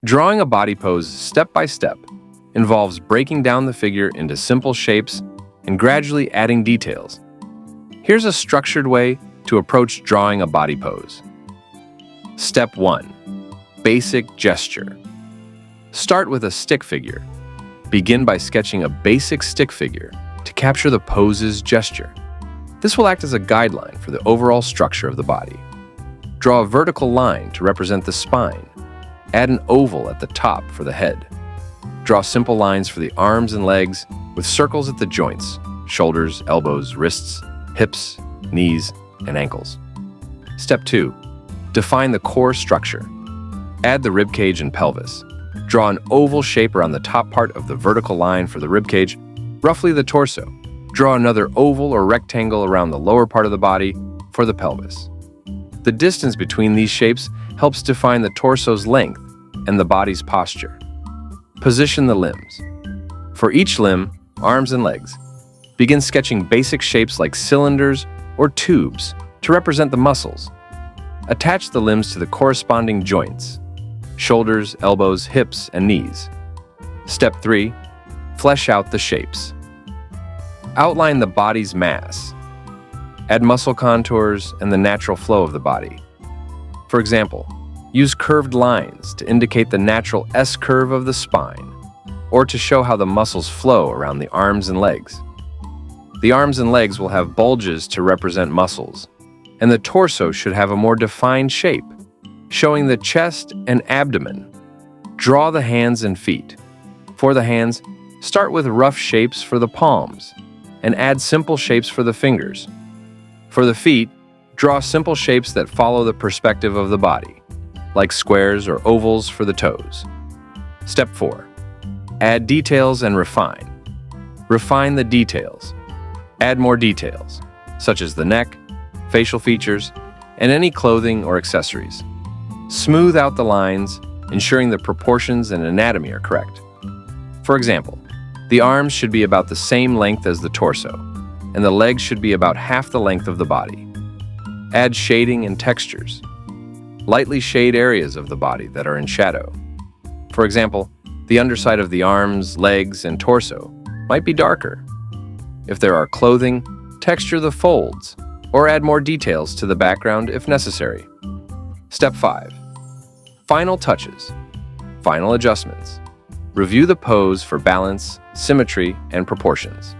Drawing a body pose step by step involves breaking down the figure into simple shapes and gradually adding details. Here's a structured way to approach drawing a body pose. Step 1. Basic gesture. Start with a stick figure. Begin by sketching a basic stick figure to capture the pose's gesture. This will act as a guideline for the overall structure of the body. Draw a vertical line to represent the spine. Add an oval at the top for the head. Draw simple lines for the arms and legs with circles at the joints, shoulders, elbows, wrists, hips, knees, and ankles. Step 2. Define the core structure. Add the ribcage and pelvis. Draw an oval shape around the top part of the vertical line for the ribcage, roughly the torso. Draw another oval or rectangle around the lower part of the body for the pelvis. The distance between these shapes helps define the torso's length and the body's posture. Position the limbs. For each limb, arms and legs, begin sketching basic shapes like cylinders or tubes to represent the muscles. Attach the limbs to the corresponding joints, shoulders, elbows, hips, and knees. Step 3. Flesh out the shapes. Outline the body's mass. Add muscle contours and the natural flow of the body. For example, use curved lines to indicate the natural S-curve of the spine, or to show how the muscles flow around the arms and legs. The arms and legs will have bulges to represent muscles, and the torso should have a more defined shape, showing the chest and abdomen. Draw the hands and feet. For the hands, start with rough shapes for the palms, and add simple shapes for the fingers. For the feet, draw simple shapes that follow the perspective of the body, like squares or ovals for the toes. Step 4. Add details and refine. Refine the details. Add more details, such as the neck, facial features, and any clothing or accessories. Smooth out the lines, ensuring the proportions and anatomy are correct. For example, the arms should be about the same length as the torso, and the legs should be about half the length of the body. Add shading and textures. Lightly shade areas of the body that are in shadow. For example, the underside of the arms, legs, and torso might be darker. If there are clothing, texture the folds, or add more details to the background if necessary. Step 5. Final touches. Final adjustments. Review the pose for balance, symmetry, and proportions.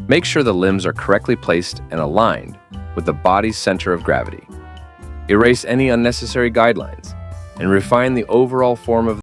Make sure the limbs are correctly placed and aligned with the body's center of gravity. Erase any unnecessary guidelines and refine the overall form of